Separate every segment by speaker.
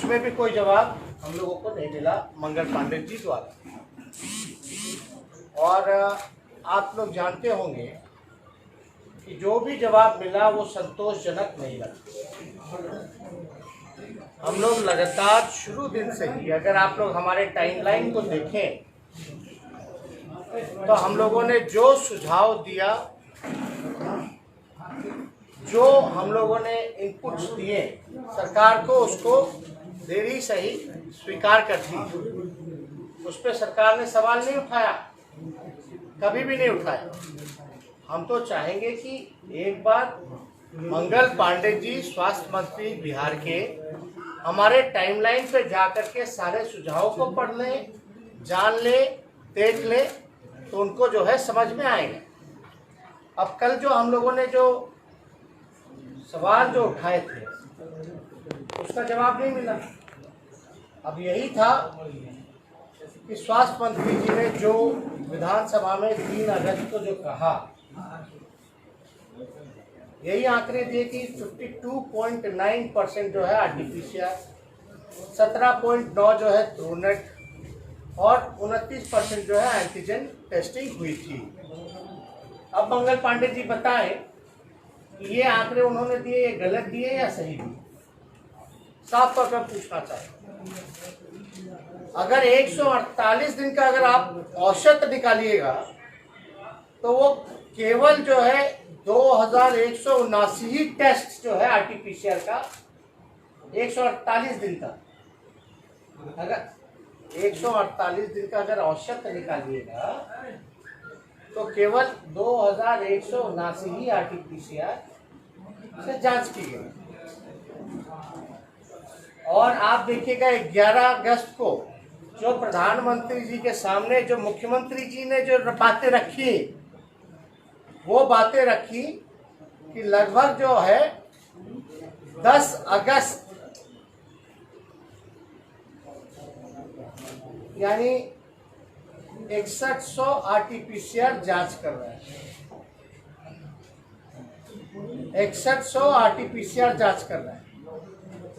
Speaker 1: उसमें भी कोई जवाब हम लोगों को नहीं मिला मंगल पांडे जी द्वारा। और आप लोग जानते होंगे कि जो भी जवाब मिला वो संतोषजनक नहीं लगा। हम लोग लगातार शुरू दिन से ही, अगर आप लोग हमारे टाइमलाइन को देखें तो हम लोगों ने जो सुझाव दिया, जो हम लोगों ने इनपुट्स दिए सरकार को, उसको देरी से ही स्वीकार कर दी। उस पर सरकार ने सवाल नहीं उठाया, कभी भी नहीं उठाया। हम तो चाहेंगे कि एक बार मंगल पांडे जी स्वास्थ्य मंत्री बिहार के हमारे टाइमलाइन पे जाकर के सारे सुझावों को पढ़ लें, जान लें, देख लें, तो उनको जो है समझ में आएगा। अब कल जो हम लोगों ने जो सवाल जो उठाए थे उसका जवाब नहीं मिला। अब यही था कि स्वास्थ्य मंत्री जी ने जो विधानसभा में 3 अगस्त को जो कहा, यही आंकड़े दिए कि 52.9% जो है आरटीपीसीआर, 17.9 जो है ट्रूनेट और 29% जो है एंटीजन टेस्टिंग हुई थी। अब मंगल पांडे जी बताएं कि ये आंकड़े उन्होंने दिए, ये गलत दिए या सही दिए? साफ तौर पर पूछना चाहिए। अगर 148 दिन का अगर आप औसत निकालिएगा तो वो केवल जो है 2179 ही टेस्ट जो है आरटीपीसीआर का 148 दिन का, अगर 148 दिन का अगर औसत निकालिएगा तो केवल 2179 ही आरटीपीसीआर से जांच की गई। और आप देखिएगा 11 अगस्त को जो प्रधानमंत्री जी के सामने जो मुख्यमंत्री जी ने जो बातें रखी, वो बातें रखी कि लगभग जो है 10 अगस्त यानी 6100 आरटीपीसीआर जांच कर रहे हैं, 6100 आरटीपीसीआर जांच कर रहे हैं,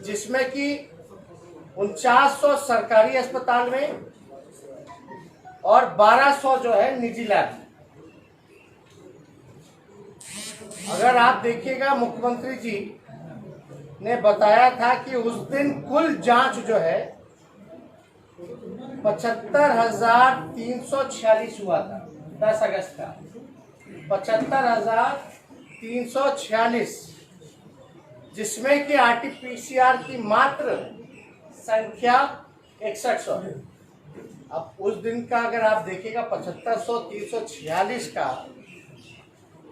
Speaker 1: जिसमें कि 4900 सरकारी अस्पताल में और 1200 जो है निजी लैब में। अगर आप देखिएगा मुख्यमंत्री जी ने बताया था कि उस दिन कुल जांच जो है 75,346 हुआ था 10 अगस्त का, 75,346, जिसमें कि आरटीपीसीआर की मात्र संख्या 6100 है। अब उस दिन का अगर आप देखिएगा 75,346 का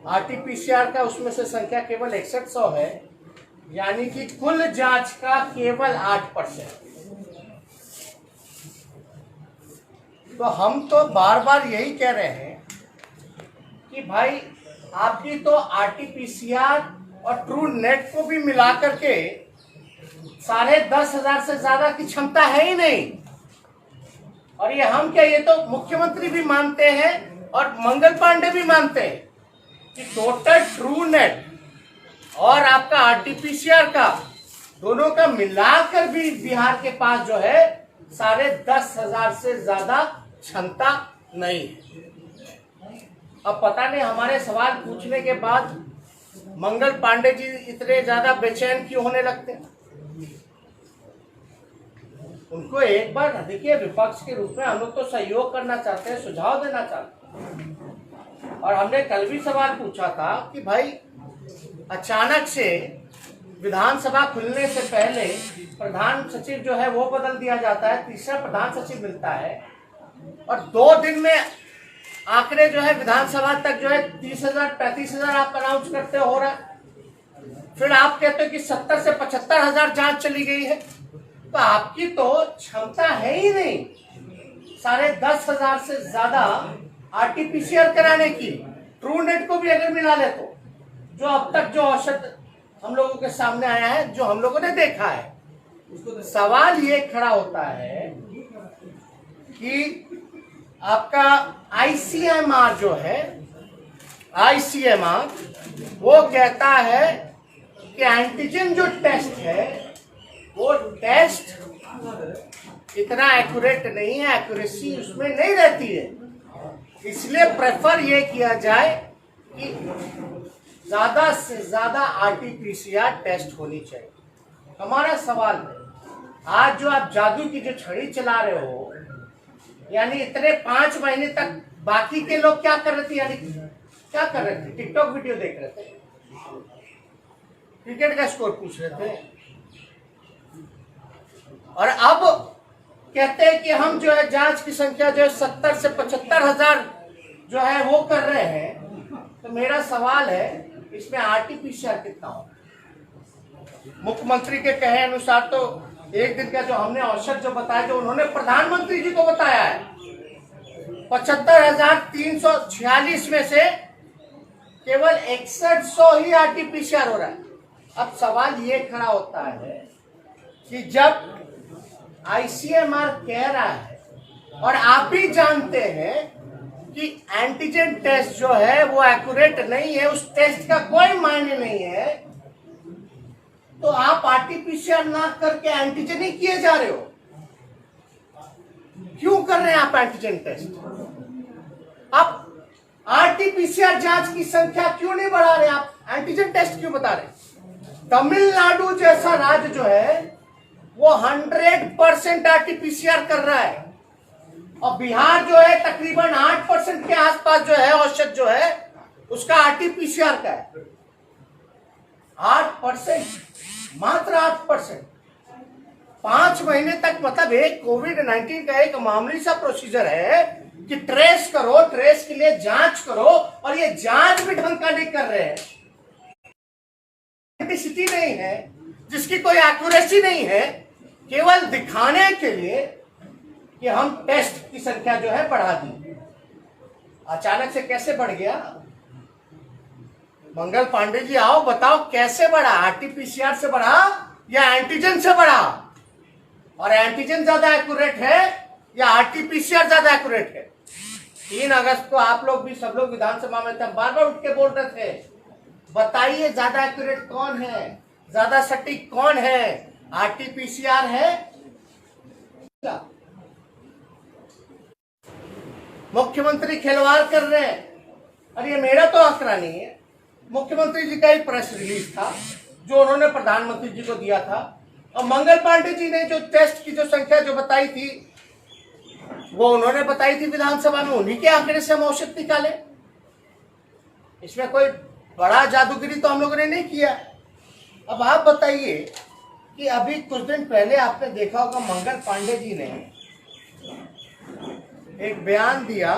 Speaker 1: आरटीपीसीआर का, उसमें से संख्या केवल 6100 है, यानी कि कुल जांच का केवल 8%। तो हम तो बार बार यही कह रहे हैं कि भाई आपकी तो आरटीपीसीआर और ट्रू नेट को भी मिला करके 10,500 से ज्यादा की क्षमता है ही नहीं। और ये हम क्या, ये तो मुख्यमंत्री भी मानते हैं और मंगल पांडे भी मानते हैं कि टोटल ट्रू नेट और आपका आरटीपीसीआर का दोनों का मिलाकर भी बिहार के पास जो है 10,500 से ज्यादा क्षमता नहीं है। अब पता नहीं हमारे सवाल पूछने के बाद मंगल पांडे जी इतने ज्यादा बेचैन क्यों होने लगते हैं। उनको एक बार देखिए, विपक्ष के रूप में हम लोग तो सहयोग करना चाहते हैं, सुझाव देना चाहते हैं। और हमने कल भी सवाल पूछा था कि भाई अचानक से विधानसभा खुलने से पहले प्रधान सचिव जो है वो बदल दिया जाता है, तीसरा प्रधान सचिव मिलता है, और 2 दिन में आंकड़े जो है विधानसभा तक जो है 30,000-35,000 आप अनाउंस करते हो रहा है। फिर आप कहते हो कि 70 से 75,000 जांच चली गई है। तो आपकी तो क्षमता है ही नहीं 10,500 से ज्यादा आरटीपीसीआर कराने की। ट्रू नेट को भी अगर मिला ले तो जो अब तक जो औसत हम लोगों के सामने आया है, जो हम लोगों ने देखा है, सवाल ये खड़ा होता है कि आपका आईसीएमआर जो है, आईसीएमआर वो कहता है कि एंटीजन जो टेस्ट है वो टेस्ट इतना एक्यूरेट नहीं है, एक्यूरेसी उसमें नहीं रहती है। इसलिए प्रेफर ये किया जाए कि ज्यादा से ज्यादा आरटीपीसीआर टेस्ट होनी चाहिए। हमारा सवाल है, आज जो आप जादू की जो छड़ी चला रहे हो, यानी इतने 5 महीने तक बाकी के लोग क्या कर रहे थे, यानी क्या कर रहे थे? टिकटॉक वीडियो देख रहे थे, क्रिकेट का स्कोर पूछ रहे थे, और अब कहते हैं कि हम जो है जांच की संख्या जो है 70 से 75 हजार जो है वो कर रहे हैं। तो मेरा सवाल है, इसमें आरटीपीसीआर कितना हो? मुख्यमंत्री के कहे अनुसार तो एक दिन का जो हमने औसत जो बताया, जो उन्होंने प्रधानमंत्री जी को बताया है, 75,346 में से केवल 6100 ही आरटीपीसीआर हो रहा है। अब सवाल ये खड़ा होता है कि जब आईसीएमआर कह रहा है और आप भी जानते हैं कि एंटीजन टेस्ट जो है वो एक्यूरेट नहीं है, उस टेस्ट का कोई मायने नहीं है, तो आप आरटीपीसीआर ना करके एंटीजन ही किए जा रहे हो। क्यों कर रहे हैं आप एंटीजन टेस्ट? आप आरटीपीसीआर जांच की संख्या क्यों नहीं बढ़ा रहे? आप एंटीजन टेस्ट क्यों बता रहे? तमिलनाडु जैसा राज्य जो है वो 100% आरटीपीसीआर कर रहा है, और बिहार जो है तकरीबन 8% के आसपास जो है औसत जो है उसका आरटीपीसीआर का है। 8%, मात्र 8%। 5 महीने तक, मतलब एक कोविड-19 का एक मामूली सा प्रोसीजर है कि ट्रेस करो, ट्रेस के लिए जांच करो, और ये जांच भी ढंग का नहीं कर रहे हैं। सिटी नहीं है, जिसकी कोई एक्यूरेसी नहीं है, केवल दिखाने के लिए कि हम टेस्ट की संख्या जो है बढ़ा दी। अचानक से कैसे बढ़ गया? मंगल पांडे जी आओ, बताओ कैसे बढ़ा? आरटीपीसीआर से बढ़ा या एंटीजन से बढ़ा? और एंटीजन ज्यादा एक्यूरेट है या आरटीपीसीआर ज्यादा एक्यूरेट है? 3 अगस्त को आप लोग भी, सब लोग विधानसभा में थे, बार बार उठ के बोल रहे थे, बताइए ज्यादा एक्यूरेट कौन है, ज्यादा सटीक कौन है, आरटीपीसीआर है? मुख्यमंत्री खिलवाड़ कर रहे हैं। और ये मेरा तो आंकड़ा नहीं है, मुख्यमंत्री जी का ही प्रेस रिलीज था जो उन्होंने प्रधानमंत्री जी को दिया था, और मंगल पांडे जी ने जो टेस्ट की जो संख्या जो बताई थी वो उन्होंने बताई थी विधानसभा में, उन्हीं के आंकड़े से हम औसत निकाले। इसमें कोई बड़ा जादूगिरी तो हम लोगों ने नहीं किया। अब आप बताइए कि अभी कुछ दिन पहले आपने देखा होगा मंगल पांडे जी ने एक बयान दिया,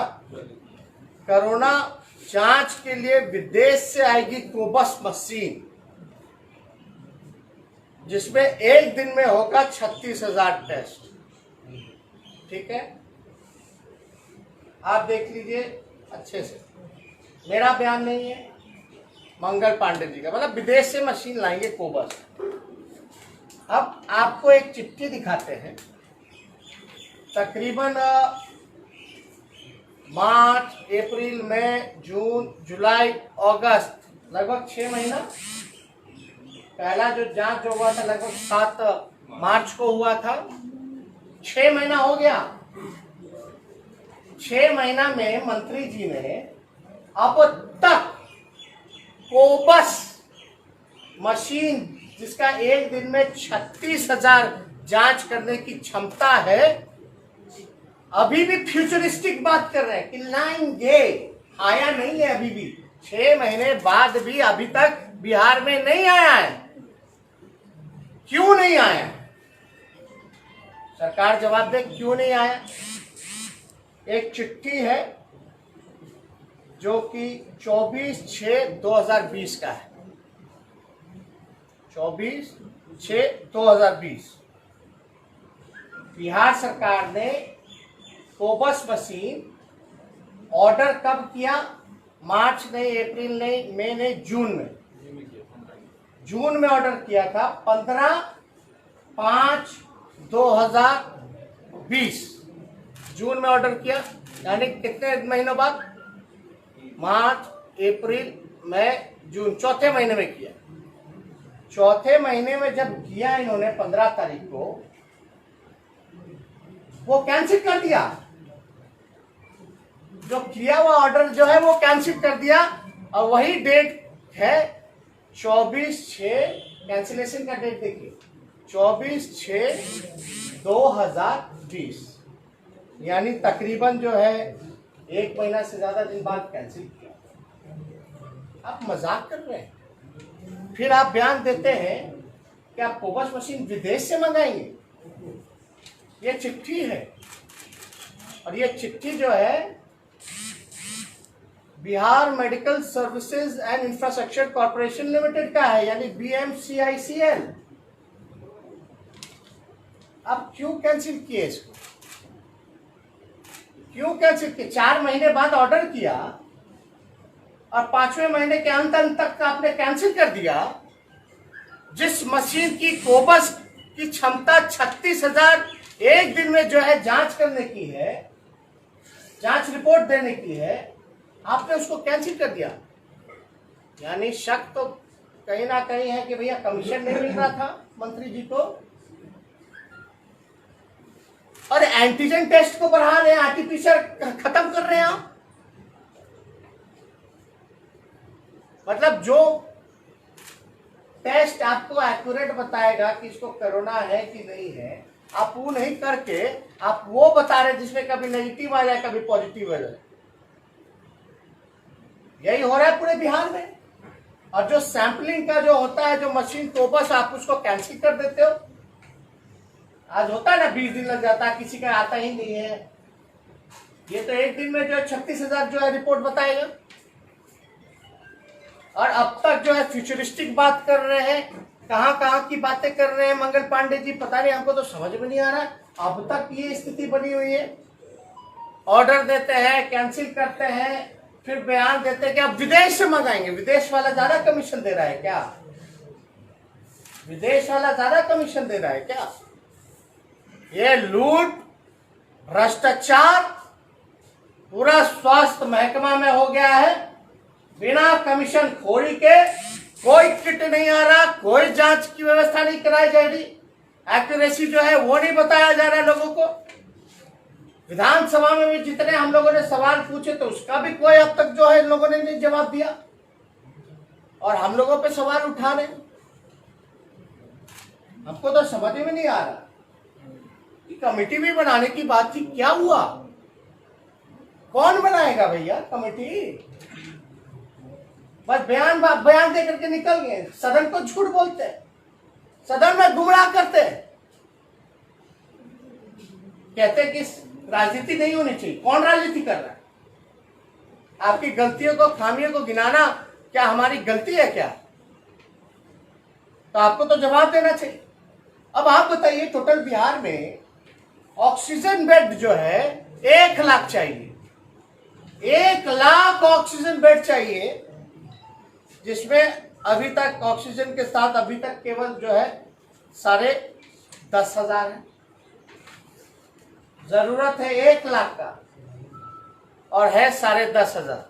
Speaker 1: कोरोना जांच के लिए विदेश से आएगी कोबस मशीन, जिसमें एक दिन में होगा 36,000 टेस्ट। ठीक है, आप देख लीजिए अच्छे से, मेरा बयान नहीं है, मंगल पांडे जी का, मतलब विदेश से मशीन लाएंगे कोबस। अब आपको एक चिट्ठी दिखाते हैं, तकरीबन मार्च, अप्रैल, मई, जून, जुलाई, अगस्त, लगभग 6 महीना। पहला जो जांच जो हुआ था लगभग 7 मार्च को हुआ था, 6 महीना हो गया। 6 महीना में मंत्री जी ने अब तक कोबस मशीन, जिसका एक दिन में 36,000 जांच करने की क्षमता है, अभी भी फ्यूचरिस्टिक बात कर रहे हैं कि लाएंगे, आया नहीं है अभी भी। 6 महीने बाद भी अभी तक बिहार में नहीं आया है। क्यों नहीं आया? सरकार जवाब दे, क्यों नहीं आया? एक चिट्ठी है जो कि 24/6/2020 का है, 24/6/2020। बिहार सरकार ने कोबस मशीन ऑर्डर कब किया? मार्च नहीं, अप्रैल नहीं, मई नहीं, जून में। जून में ऑर्डर किया था, 15/5/2020 जून में ऑर्डर किया, यानी कितने महीनों बाद? मार्च, अप्रैल, मई, जून, चौथे महीने में किया। चौथे महीने में जब किया इन्होंने 15 तारीख को, वो कैंसिल कर दिया, जो किया हुआ ऑर्डर जो है वो कैंसिल कर दिया। और वही डेट है 24/6, कैंसिलेशन का डेट देखिए 24/6/2020, यानी तकरीबन जो है 1 महीना से ज्यादा दिन बाद कैंसिल किया। आप मजाक कर रहे हैं। फिर आप बयान देते हैं कि आप कोबस मशीन विदेश से मंगाएंगे। ये चिट्ठी है, और ये चिट्ठी जो है Bihar medical services and infrastructure corporation limited का है, यानी BMCICL। आप क्यों कैंसिल किए इसको? क्यों कैंसिल किए? 4 महीने बाद ऑर्डर किया और 5वें महीने के अंत तक आपने कैंसिल कर दिया। जिस मशीन की कोबस की क्षमता 36,000 एक दिन में जो है जांच करने की है, जांच रिपोर्ट देने की है, आपने उसको कैंसिल कर दिया। यानी शक तो कहीं ना कहीं है कि भैया कमीशन नहीं मिल रहा था मंत्री जी को, और एंटीजन टेस्ट को बढ़ा रहे हैं, आरटीपीसीआर खत्म कर रहे हैं आप। मतलब जो टेस्ट आपको एक्यूरेट बताएगा कि इसको कोरोना है कि नहीं है, आप वो नहीं करके आप वो बता रहे जिसमें कभी नेगेटिव आ जाए कभी पॉजिटिव आ जाए। यही हो रहा है पूरे बिहार में। और जो सैंपलिंग का जो होता है, जो मशीन कोबस, आप उसको कैंसिल कर देते हो। आज होता है ना 20 दिन लग जाता है, किसी का आता ही नहीं है। ये तो एक दिन में जो 36,000 जो है रिपोर्ट बताएगा। और अब तक जो है फ्यूचरिस्टिक बात कर रहे हैं, कहां की बातें कर रहे हैं मंगल पांडे जी, पता नहीं, हमको तो समझ में नहीं आ रहा है। अब तक ये स्थिति बनी हुई है, ऑर्डर देते हैं, कैंसिल करते हैं, फिर बयान देते हैं कि अब विदेश से मंगाएंगे। विदेश वाला ज्यादा कमीशन दे रहा है क्या? विदेश वाला ज्यादा कमीशन दे रहा है क्या? ये लूट, भ्रष्टाचार पूरा स्वास्थ्य महकमा में हो गया है। बिना कमीशन खोरी के कोई किट नहीं आ रहा, कोई जांच की व्यवस्था नहीं कराई जा रही, एक्यूरेसी जो है वो नहीं बताया जा रहा है लोगों को। विधानसभा में भी जितने हम लोगों ने सवाल पूछे तो उसका भी कोई अब तक जो है इन लोगों ने नहीं जवाब दिया, और हम लोगों पे सवाल उठा रहे। हमको तो समझ में नहीं आ रहा कि कमेटी भी बनाने की बात थी, क्या हुआ? कौन बनाएगा भैया कमेटी? बस बयान दे करके निकल गए, सदन को झूठ बोलते हैं, सदन में गुमराह करते हैं, कहते हैं कि राजनीति नहीं होनी चाहिए। कौन राजनीति कर रहा है? आपकी गलतियों को, खामियों को गिनाना क्या हमारी गलती है क्या? तो आपको तो जवाब देना चाहिए। अब आप बताइए, टोटल बिहार में ऑक्सीजन बेड जो है 1 लाख चाहिए, 1 लाख ऑक्सीजन बेड चाहिए, जिसमें अभी तक ऑक्सीजन के साथ अभी तक केवल जो है 10,500 है। जरूरत है 1 लाख का, और है 10,500,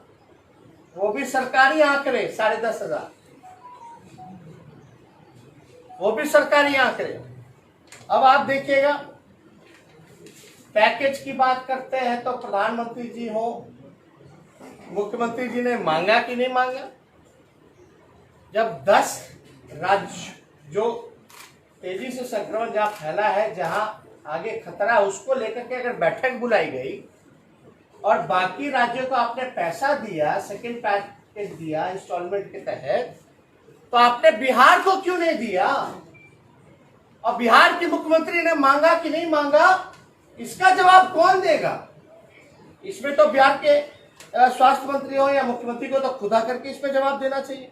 Speaker 1: वो भी सरकारी आंकड़े। 10,500 वो भी सरकारी आंकड़े। अब आप देखिएगा, पैकेज की बात करते हैं तो प्रधानमंत्री जी हो, मुख्यमंत्री जी ने मांगा कि नहीं मांगा? जब 10 राज्य जो तेजी से संक्रमण जहां फैला है, जहां आगे खतरा, उसको लेकर के अगर बैठक बुलाई गई और बाकी राज्यों को आपने पैसा दिया, सेकेंड पैकेज दिया इंस्टॉलमेंट के तहत, तो आपने बिहार को क्यों नहीं दिया? और बिहार के मुख्यमंत्री ने मांगा कि नहीं मांगा, इसका जवाब कौन देगा? इसमें तो बिहार के स्वास्थ्य मंत्री हो या मुख्यमंत्री को तो खुदा करके इसमें जवाब देना चाहिए।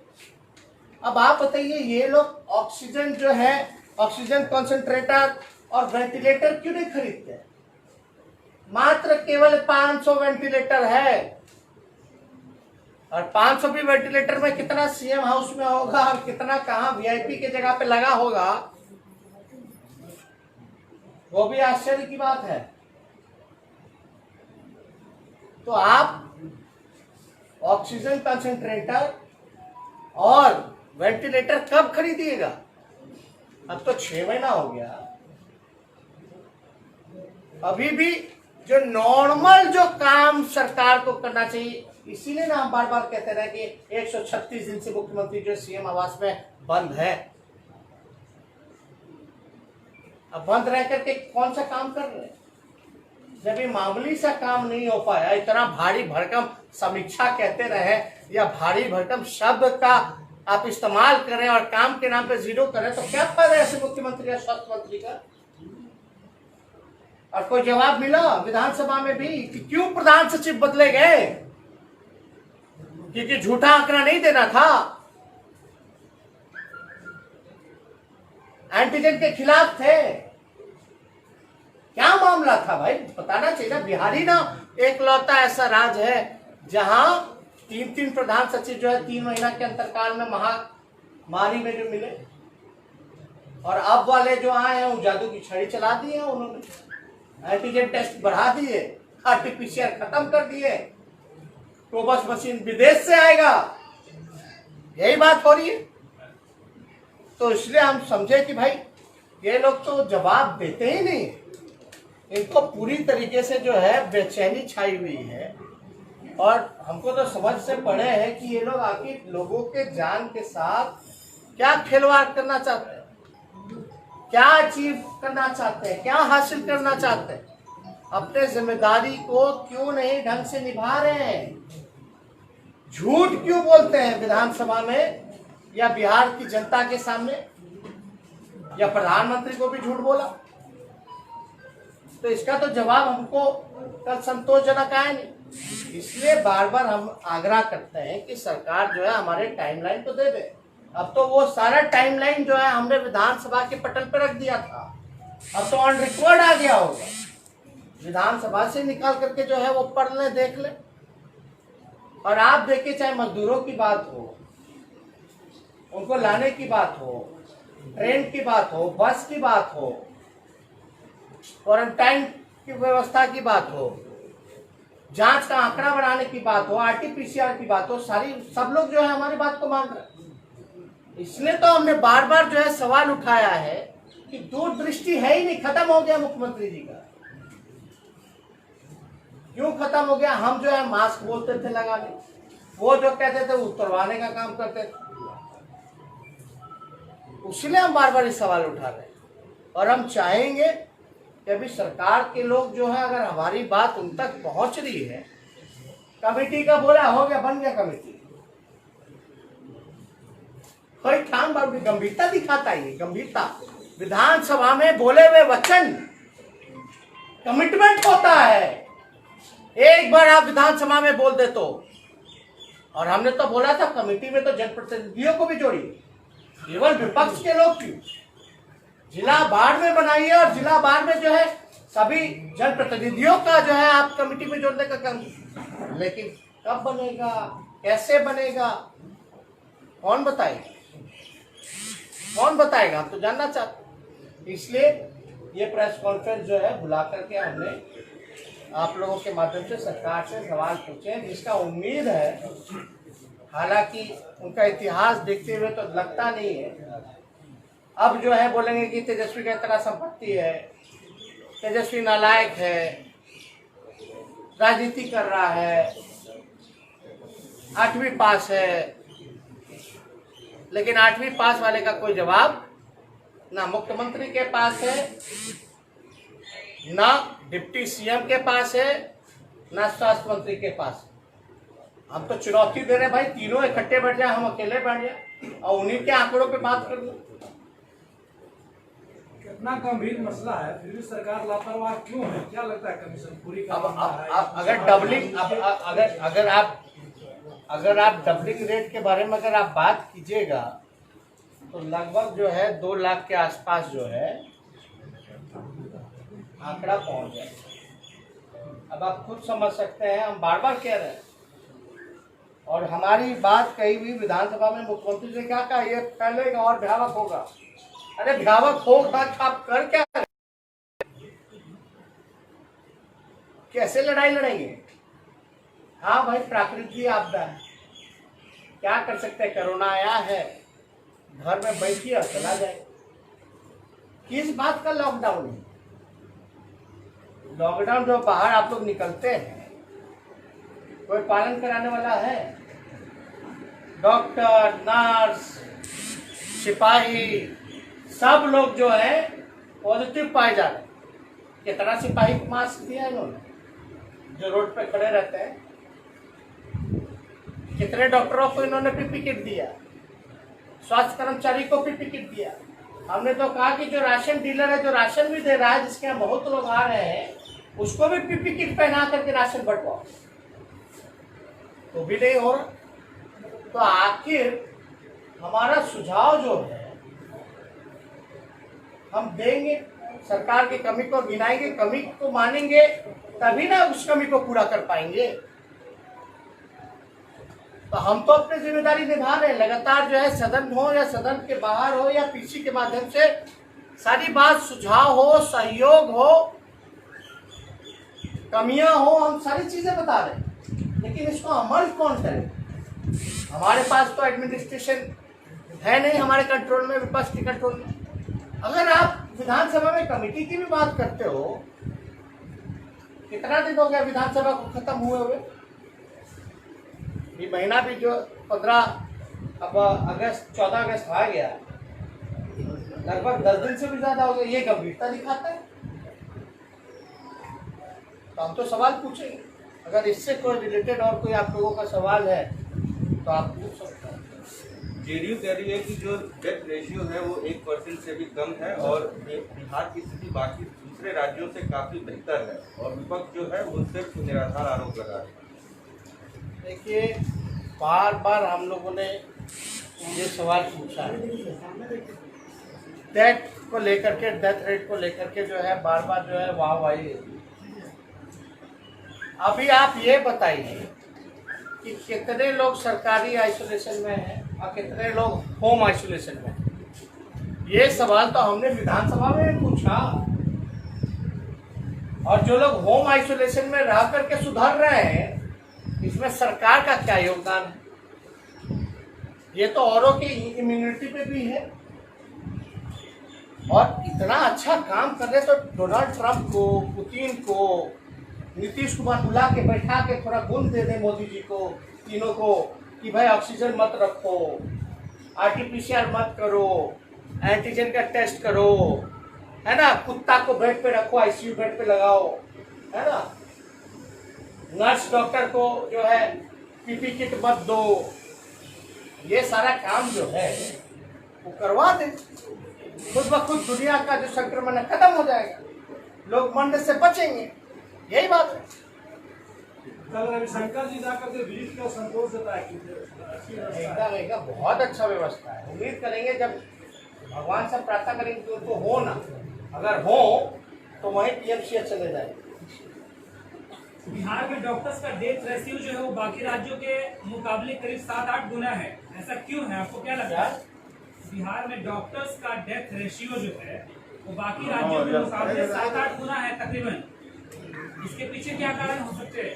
Speaker 1: अब आप बताइए, ये लोग ऑक्सीजन जो है, ऑक्सीजन कॉन्सेंट्रेटर और वेंटिलेटर क्यों नहीं खरीदते? मात्र केवल 500 वेंटिलेटर है, और 500 भी वेंटिलेटर में कितना सीएम हाउस में होगा और कितना कहां वीआईपी के जगह पे लगा होगा, वो भी आश्चर्य की बात है। तो आप ऑक्सीजन कंसंट्रेटर और वेंटिलेटर कब खरीदिएगा? अब तो 6 महीना हो गया, अभी भी जो नॉर्मल जो काम सरकार को करना चाहिए, इसीलिए ना हम बार बार कहते रहे कि 136 दिन से मुख्यमंत्री जो सीएम आवास में बंद है। अब बंद रह करके कौन सा काम कर रहे हैं? जब ये मामूली सा काम नहीं हो पाया, इतना भारी भरकम समीक्षा कहते रहे या भारी भरकम शब्द का आप इस्तेमाल करें और काम के नाम पे जीरो करें, तो क्या फायदा ऐसे मुख्यमंत्री या स्वास्थ्य मंत्री का? और कोई जवाब मिला विधानसभा में भी कि क्यों प्रधान सचिव बदले गए? क्योंकि झूठा आंकड़ा नहीं देना था, एंटीजन के खिलाफ थे। क्या मामला था भाई, बताना चाहिए ना। बिहारी ना एकलौता ऐसा राज्य है जहां 3 प्रधान सचिव जो है 3 महीना के अंतरकाल में महामारी में जो मिले, और अब वाले जो आए हैं वो जादू की छड़ी चला दी है उन्होंने। एंटीजन टेस्ट बढ़ा दिए, आरटीपीसीआर खत्म कर दिए, तो बस मशीन विदेश से आएगा, यही बात हो रही है। तो इसलिए हम समझे कि भाई ये लोग तो जवाब देते ही नहीं, इनको पूरी तरीके से जो है बेचैनी छाई हुई है। और हमको तो समझ से पड़े हैं कि ये लोग आखिर लोगों के जान के साथ क्या खिलवाड़ करना चाहते हैं, क्या अचीव करना चाहते हैं, क्या हासिल करना चाहते हैं, अपने जिम्मेदारी को क्यों नहीं ढंग से निभा रहे हैं, झूठ क्यों बोलते हैं विधानसभा में या बिहार की जनता के सामने, या प्रधानमंत्री को भी झूठ बोला। तो इसका तो जवाब हमको कल संतोषजनक आया नहीं। इसलिए बार बार हम आग्रह करते हैं कि सरकार जो है हमारे टाइमलाइन तो दे दे। अब तो वो सारा टाइमलाइन जो है हमने विधानसभा के पटल पर रख दिया था, अब तो ऑन रिकॉर्ड आ गया होगा, विधानसभा से निकाल करके जो है वो पढ़ ले, देख ले। और आप देखिए, चाहे मजदूरों की बात हो, उनको लाने की बात हो, ट्रेन की बात हो, बस की बात हो, क्वारंटाइन की व्यवस्था की बात हो, जांच का आंकड़ा बढ़ाने की बात हो, आरटीपीसीआर की बात हो, सब लोग जो है हमारी बात को मान रहे हैं। इसलिए तो हमने बार बार जो है सवाल उठाया है कि दूरदृष्टि है ही नहीं, खत्म हो गया मुख्यमंत्री जी का। क्यों खत्म हो गया? हम जो है मास्क बोलते थे लगाने, वो जो कहते थे उतरवाने का काम करते थे। इसलिए हम बार बार ये सवाल उठा रहे हैं। और हम चाहेंगे कि अभी सरकार के लोग जो है, अगर हमारी बात उन तक पहुंच रही है, कमेटी का बोला हो गया, बन गया कमेटी, कोई ठाम बाबू गंभीरता दिखाता ही, गंभीरता विधानसभा में बोले हुए वचन कमिटमेंट होता है। एक बार आप विधानसभा में बोल दे तो, और हमने तो बोला था कमेटी में तो जनप्रतिनिधियों को भी जोड़िए, केवल विपक्ष के लोग क्यों, जिला बाढ़ में बनाइए और जिला बाढ़ में जो है सभी जनप्रतिनिधियों का जो है आप कमेटी में जोड़ने का काम। लेकिन कब बनेगा, कैसे बनेगा, कौन बताएगा, कौन बताएगा, हम तो जानना चाहते। इसलिए ये प्रेस कॉन्फ्रेंस जो है बुला करके हमने आप लोगों के माध्यम से सरकार से सवाल पूछे, जिसका उम्मीद है, हालांकि उनका इतिहास देखते हुए तो लगता नहीं है, अब जो है बोलेंगे कि तेजस्वी का इतना संपत्ति है, तेजस्वी नालायक है, राजनीति कर रहा है, 8वीं पास है। लेकिन 8वीं पास वाले का कोई जवाब ना मुख्यमंत्री के पास है, ना डिप्टी सीएम के पास है, ना स्वास्थ्य मंत्री के पास है। हम तो चुनौती दे रहे भाई, तीनों इकट्ठे बैठ जाए, हम अकेले बैठ जाए और उन्हीं के आंकड़ों पे बात कर लो।
Speaker 2: कितना गंभीर मसला है, फिर भी सरकार लापरवाह क्यों है? क्या लगता है कमीशन पूरी
Speaker 1: अगर डबलिंग, अगर आप डबलिंग रेट के बारे में अगर आप बात कीजिएगा तो लगभग जो है 2 लाख के आसपास जो है आंकड़ा पहुंच जाए। अब आप खुद समझ सकते हैं, हम बार बार कह रहे हैं, और हमारी बात कही हुई विधानसभा में मुख्यमंत्री ने क्या कहा, ये फैलेगा और भयावह होगा। अरे भयावह होगा, आप कर क्या, कैसे लड़ाई लड़ेंगे? हाँ भाई, प्राकृतिक आपदा है, क्या कर सकते हैं, कोरोना आया है, घर में बैठिए और चला जाए। किस बात का लॉकडाउन है? लॉकडाउन जो बाहर आप लोग निकलते हैं, कोई पालन कराने वाला है? डॉक्टर, नर्स, सिपाही, सब लोग जो है पॉजिटिव पाए जा रहे हैं। कितना सिपाही को मास्क दिया इन्होंने जो रोड पे खड़े रहते हैं? कितने डॉक्टरों को इन्होंने पीपी किट दिया? स्वास्थ्य कर्मचारी को पीपी किट दिया। हमने तो कहा कि जो राशन डीलर है, जो राशन भी दे रहा है, जिसके यहाँ बहुत लोग आ रहे हैं, उसको भी पीपी किट पहना करके राशन बंटवाओ, तो भी नहीं हो रहा। तो आखिर हमारा सुझाव जो है हम देंगे, सरकार की कमी को गिनाएंगे, कमी को मानेंगे, तभी ना उस कमी को पूरा कर पाएंगे। तो हम तो अपनी जिम्मेदारी निभा रहे हैं लगातार, जो है सदन हो या सदन के बाहर हो या पीसी के माध्यम से सारी बात, सुझाव हो, सहयोग हो, कमियां हो, हम सारी चीजें बता रहे हैं। लेकिन इसको अमल कौन करे? हमारे पास तो एडमिनिस्ट्रेशन है नहीं हमारे कंट्रोल में, विपक्ष के कंट्रोल में। अगर आप विधानसभा में कमेटी की भी बात करते हो, कितना दिन हो गया विधानसभा को खत्म हुए? ये महीना भी जो 15 अब अगस्त 14 अगस्त आ गया, लगभग 10 दिन से भी ज्यादा हो गया। ये गंभीरता दिखाता है? तो हम तो सवाल पूछेंगे। अगर इससे कोई रिलेटेड और कोई आप लोगों का सवाल है तो आप पूछ सकते हैं।
Speaker 3: जेडीयू कह रही है कि जो डेथ रेशियो है वो 1% से भी कम है और बिहार की स्थिति बाकी दूसरे राज्यों से काफी बेहतर है, और विपक्ष जो है वो सिर्फ निराधार आरोप लगा रहे हैं।
Speaker 1: देखिए, बार बार हम लोगों ने ये सवाल पूछा है, डेथ को लेकर के, डेथ रेट को लेकर के जो है बार बार जो है वाहवाही। अभी आप ये बताइए कि कितने लोग सरकारी आइसोलेशन में हैं और कितने लोग होम आइसोलेशन में हैं? ये सवाल तो हमने विधानसभा में पूछा। और जो लोग होम आइसोलेशन में रह करके सुधर रहे हैं, इसमें सरकार का क्या योगदान है? ये तो औरों की इम्यूनिटी पे भी है। और इतना अच्छा काम कर रहे तो डोनाल्ड ट्रंप को, पुतिन को, नीतीश कुमार बुला के बैठा के थोड़ा गुण दे दे मोदी जी को, तीनों को, कि भाई ऑक्सीजन मत रखो, आरटीपीसीआर मत करो, एंटीजन का टेस्ट करो, है ना, कुत्ता को बेड पे रखो, आईसीयू बेड पे लगाओ, है ना, नर्स डॉक्टर को जो है पीपी किट मत दो। ये सारा काम जो है वो करवा दे, खुद ब खुद दुनिया का जो संक्रमण है खत्म हो जाएगा, लोग मरने से बचेंगे। यही बात है।
Speaker 2: कल रविशंकर जी जाकर के विजिट किया, संतोष जताया
Speaker 1: एकदम एकदम बहुत अच्छा व्यवस्था है। उम्मीद करेंगे, जब भगवान से प्रार्थना करेंगे कि उनको हो ना, अगर हो तो वहीं पीएमसीएच चले जाए।
Speaker 4: बिहार में डॉक्टर्स का डेथ रेशियो जो है वो बाकी राज्यों के मुकाबले करीब 7-8 गुना है, ऐसा क्यों है? आपको क्या लगता है? बिहार में डॉक्टर्स का डेथ रेशियो जो है वो बाकी राज्यों के मुकाबले 7-8 गुना है तकरीबन। इसके पीछे क्या कारण हो सकते हैं?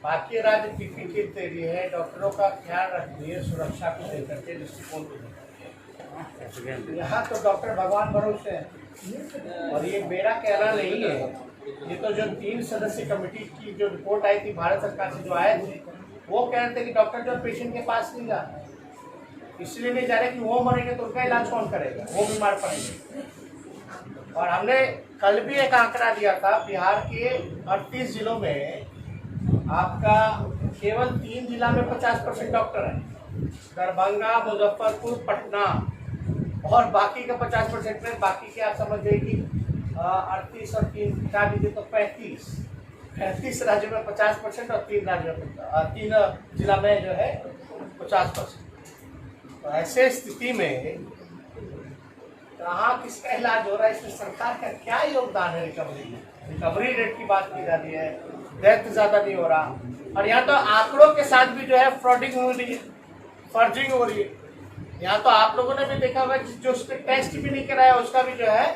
Speaker 1: बाकी राज्य पीपी किट दे रही है, डॉक्टरों का ख्याल रखती है, सुरक्षा को लेकर के दृष्टिकोण को लेकर। यहाँ तो डॉक्टर भगवान भरोसे हैं। और ये मेरा कहना नहीं है, ये तो जो 3 सदस्य कमेटी की जो रिपोर्ट आई थी भारत सरकार से, जो आए थे, वो कह रहे थे कि डॉक्टर जो पेशेंट के पास नहीं जा रहे, इसलिए नहीं जा रहे कि वो मरेंगे तो उनका इलाज कौन करेगा, वो बीमार पड़ेंगे। और हमने कल भी एक आंकड़ा दिया था, बिहार के 38 जिलों में आपका केवल 3 जिला में 50% डॉक्टर हैं, दरभंगा, मुजफ्फरपुर, पटना, और बाकी का 50% में, बाकी के आप समझ जाइए कि 38 और 3 घटा दीजिए तो 35 राज्यों में 50% और 3 राज्यों में 3 जिला में जो है 50%। तो ऐसे स्थिति में कहाँ किसका इलाज हो रहा है? इसमें सरकार का क्या योगदान है? रिकवरी रेट की बात की जा रही है, डेथ ज्यादा नहीं हो रहा, और यहाँ तो आंकड़ों के साथ भी जो है फ्रॉडिंग हो रही है, फर्जिंग हो रही है। यहाँ तो आप लोगों ने भी देखा होगा कि जो उसने टेस्ट भी नहीं कराया उसका भी जो है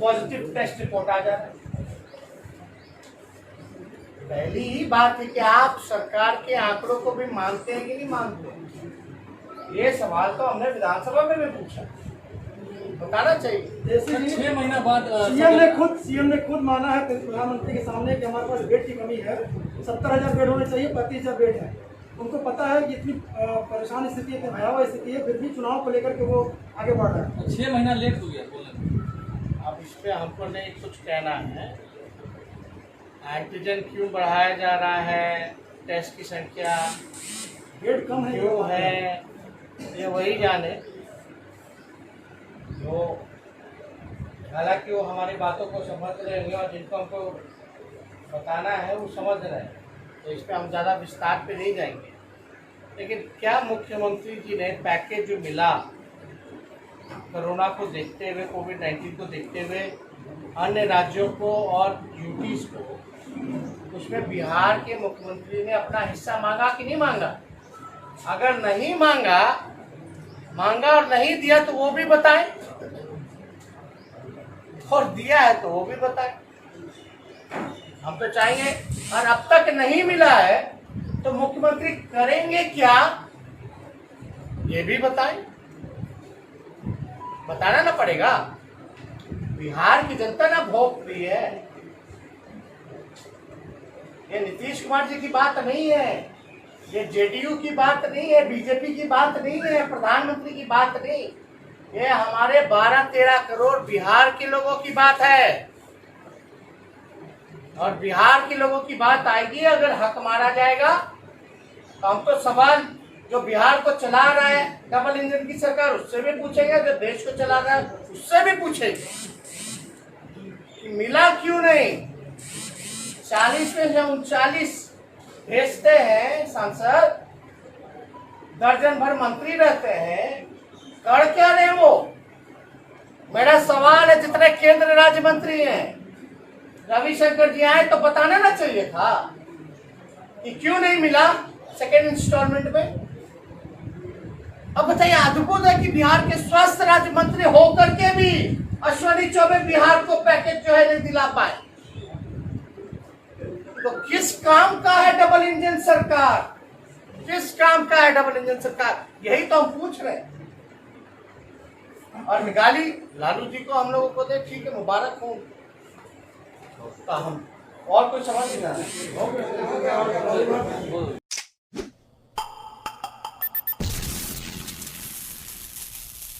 Speaker 1: पॉजिटिव टेस्ट रिपोर्ट आ जा रहा है। पहली ही बात है कि आप सरकार के आंकड़ों को भी मानते हैं कि नहीं मानते हैं? ये सवाल तो हमने विधानसभा में भी पूछा। बताना चाहिए।
Speaker 5: 6 महीना बाद
Speaker 6: सीएम ने खुद माना है प्रधानमंत्री के सामने कि हमारे पास बेड की कमी है, 70,000 बेड होने चाहिए, 35,000 बेड है। उनको पता है कि इतनी परेशान स्थिति है, इतनी भयावह स्थिति है, फिर भी चुनाव को लेकर के वो आगे बढ़ रहा है।
Speaker 5: 6 महीना लेट हो गया बोलने।
Speaker 1: अब इस पे हमको नहीं कुछ कहना है। एंटीजन क्यों बढ़ाया जा रहा है, टेस्ट की संख्या
Speaker 6: बेड कम है
Speaker 1: क्यों है, ये वही जाने। जो हालांकि वो हमारी बातों को समझ रहे हैं और जिनको हमको बताना है वो समझ रहे हैं, तो इस पर हम ज़्यादा विस्तार पे नहीं जाएंगे। लेकिन क्या मुख्यमंत्री जी ने पैकेज जो मिला कोरोना को देखते हुए, कोविड-19 को देखते हुए, अन्य राज्यों को और यूटीज को, उसमें बिहार के मुख्यमंत्री ने अपना हिस्सा मांगा कि नहीं मांगा? अगर नहीं मांगा और नहीं दिया तो वो भी बताएं, और दिया है तो वो भी बताएं। हम तो चाहेंगे, और अब तक नहीं मिला है तो मुख्यमंत्री करेंगे क्या ये भी बताएं। बताना ना पड़ेगा। बिहार की जनता ना भोग रही है। ये नीतीश कुमार जी की बात नहीं है, ये जेडीयू की बात नहीं है, बीजेपी की बात नहीं है, प्रधानमंत्री की बात नहीं, ये हमारे 12-13 करोड़ बिहार के लोगों की बात है। और बिहार के लोगों की बात आएगी, अगर हक मारा जाएगा तो हम तो सवाल जो बिहार को चला रहा है डबल इंजन की सरकार, उससे भी पूछेंगे, जो देश को चला रहा है उससे भी पूछेंगे कि मिला क्यों नहीं। 40 में से 39 भेजते हैं सांसद, दर्जन भर मंत्री रहते हैं, कर क्या रहे वो? मेरा सवाल है, जितने केंद्र राज्य मंत्री हैं, रविशंकर जी आए तो बताना ना चाहिए था कि क्यों नहीं मिला सेकेंड इंस्टॉलमेंट में। अब बताइए, अद्भुत है कि बिहार के स्वास्थ्य राज्य मंत्री होकर के भी अश्विनी चौबे बिहार को पैकेज जो है नहीं दिला पाए। तो किस काम का है डबल इंजन सरकार? किस काम का है डबल इंजन सरकार? यही तो हम पूछ रहे हैं। और निकाली लालू जी को हम लोगों को दे, ठीक है, मुबारक हो। तो हम और कोई समझ नहीं आ रहा है।